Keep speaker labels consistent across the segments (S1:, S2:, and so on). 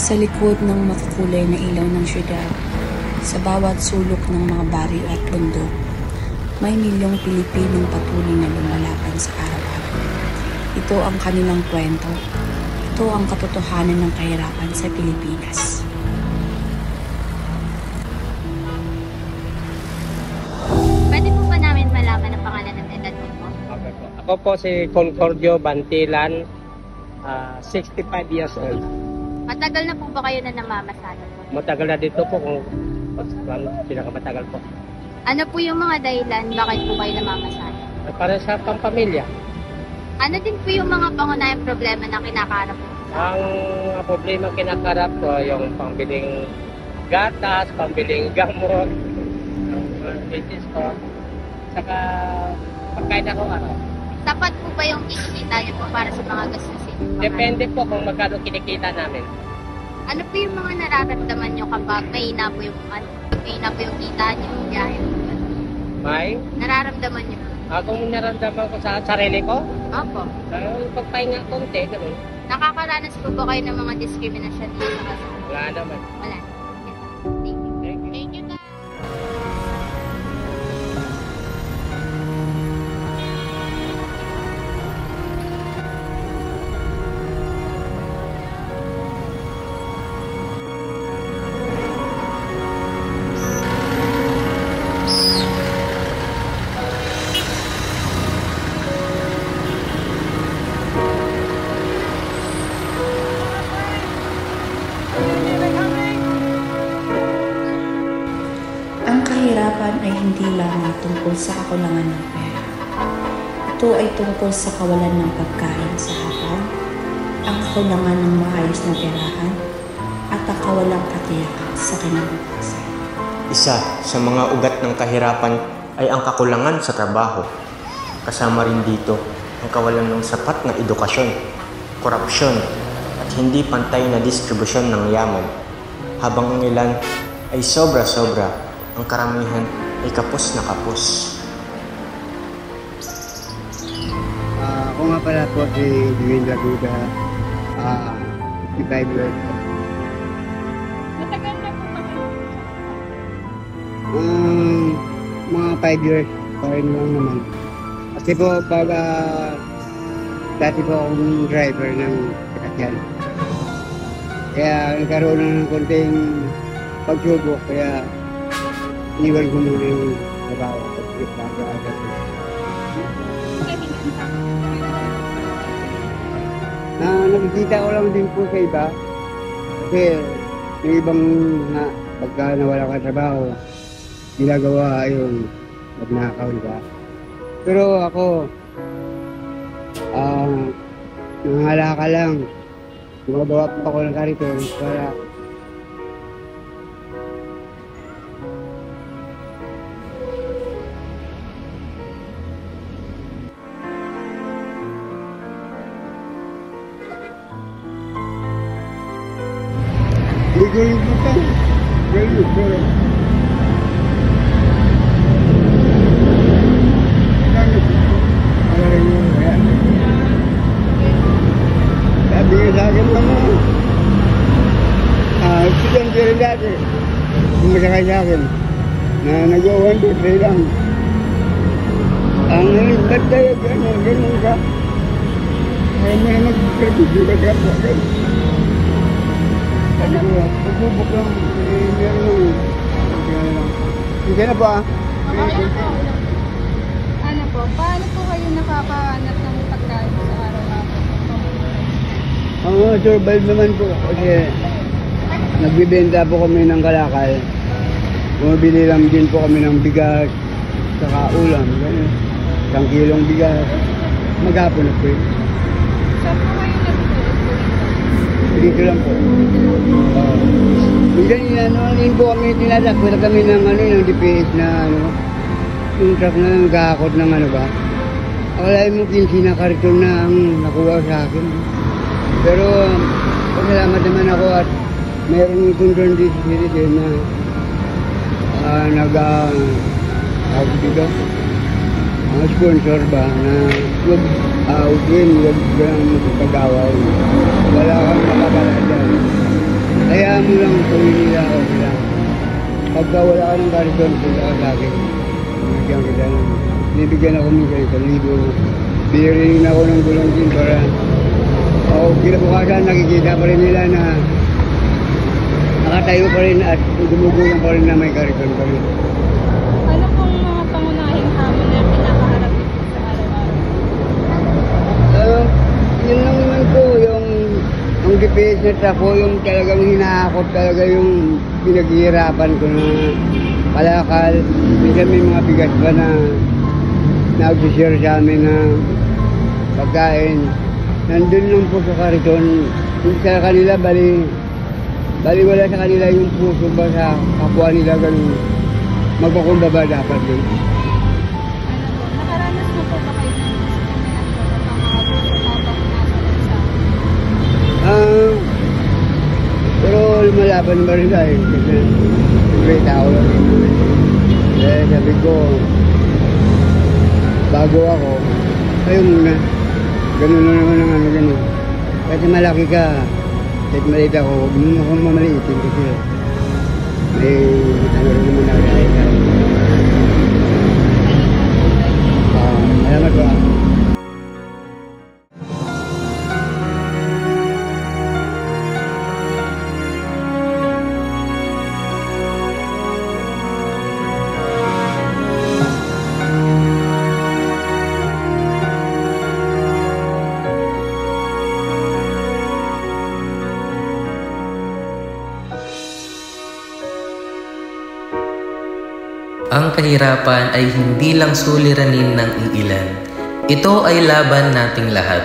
S1: Sa likod ng makukulay na ilaw ng syudad, sa bawat sulok ng mga baryo at bundok, may milyong Pilipinong patuloy na lumalaban sa araw-araw. Ito ang kanilang kwento. Ito ang katotohanan ng kahirapan sa Pilipinas.
S2: Pwede po ba namin malaman ang pangalan ng edad mo po?
S3: Okay po. Ako po si Concordio Bantilan, 65 years old.
S2: Matagal na po ba kayo na namamasada po?
S3: Matagal na dito po kung pinakamatagal po.
S2: Ano po yung mga dahilan bakit po kayo namamasada?
S3: Para sa pampamilya.
S2: Ano din po yung mga pangunahing problema na kinakaharap po?
S3: Ang problema kinakarap ko yung pambiling gatas, pambiling gamot, business ko, saka pagkain ako araw.
S2: Sapat po ba yung kinikita niyo po para sa mga gastusin?
S3: Depende po kung magkano kinikita namin.
S2: Ano po yung mga nararamdaman niyo kapag mahina po yung kita niyo, biyahe po?
S3: May?
S2: Nararamdaman niyo?
S3: Kung naramdaman ko sa sarili ko,
S2: Opo.
S3: pagpahinga konti, gano'n.
S2: Nakakaranas po ba kayo ng mga discrimination dito sa kasama?
S3: Wala naman.
S2: Wala. Thank you.
S3: Thank you.
S2: Thank you, guys.
S1: Ang kahirapan ay hindi lamang tungkol sa kakulangan ng pera. Ito ay tungkol sa kawalan ng pagkain sa hapag, ang kakulangan ng maayos na tirahan, at ang kawalang katiyakan sa kinabukasan.
S4: Isa sa mga ugat ng kahirapan ay ang kakulangan sa trabaho. Kasama rin dito ang kawalan ng sapat na edukasyon, korupsyon, at hindi pantay na distribusyon ng yaman. Habang ang ilan ay sobra-sobra, ang karamihan ay kapos na kapos.
S5: Ako nga pala po si Dwayne Laguda, 55 years old.
S2: Matagal na po ba kayo?
S5: Mga 5 years pa rin lang naman. Kasi po pag dati po akong driver ng sasakyan. Kaya nagkaroon na ng konting pagsubok, kaya iniwan ko muna yung trabaho at pag-aga-aga ko. Nakikita ko lang din po sa iba. Kasi yung ibang pagka nawala ka trabaho, ginagawa yung magnakaw, diba? Pero ako, nangahala ka lang. Gumagawa pa ako ng karito para Galing po ito. Galing po. Sabi nga sa akin mga estudyante rin dati. Sumasakay sa akin na nag-1, 2, 3 lang. Ang nalipad tayo, gano'n ka. Kaya mo na mag-graduate ka po. Sabi ko, pagbubok lang, meron lang. Hindi na po
S2: Okay po. Ano po, paano po kayo nakapahanap ng pagkain sa araw-araw?
S5: Survive naman po kasi nagbibenta po kami ng kalakal. Bumibili lang din po kami ng bigas, saka ulam. Ganun. 1 kilong bigas. Maghapon na po yun.
S2: Saan po kayo nagtutulog?
S5: Dito lang po. Minsan din po kami tinatakwil kami ng ng DPS na yung truck na nagkakot ng ba. Akalain mo 15 na karton na ang nakuha sa akin. Pero pasalamat naman ako at mayroong kondon dito din na sponsor ba na huwag huwag kang magpag-away. Wala kang makakalala dyan. Kaya mo lang tuloy nila ako sila. Pagka wala ka ng kariton, sila ka sa akin. Bigyan kita ng, bibigyan ako minsan 1,000. Binirin ako ng gulong din para kinabukasan nakikita pa rin nila na nakatayo pa rin at gumugulong pa rin na may kariton pa rin.
S6: Ano pong mga pangunahing hamon na pinakaharap dito sa araw-araw?
S5: Yun lang naman po, yung GPS na trafo, yung talagang hinahakot talaga yung pinaghihirapan ko na palakal. Minsan may mga bigas pa na nag-share sa amin na pagkain. Nandun lang po sa kariton. Sa kanila, bali wala sa kanila yung puso ba sa kapwa nila ganun. Magpakumbaba dapat yun.
S6: Nakaranas mo po ba kayo ng
S5: Pero lumalaban ba rin tayo? Kasi siyempre tao lang rin naman. Kaya sabi ko, bago ako, kayo muna. Ganun lang naman ang ano ganun. Kasi malaki ka, kahit maliit ako, huwag mo akong mamaliitin kasi may ano rin naman nakakaya tayo. Salamat ba?
S7: Ang kahirapan ay hindi lang suliranin ng iilan. Ito ay laban nating lahat.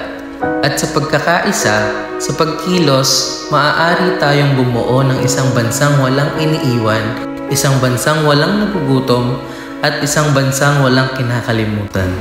S7: At sa pagkakaisa, sa pagkilos, maaari tayong bumuo ng isang bansang walang iniiwan, isang bansang walang nagugutom, at isang bansang walang kinakalimutan.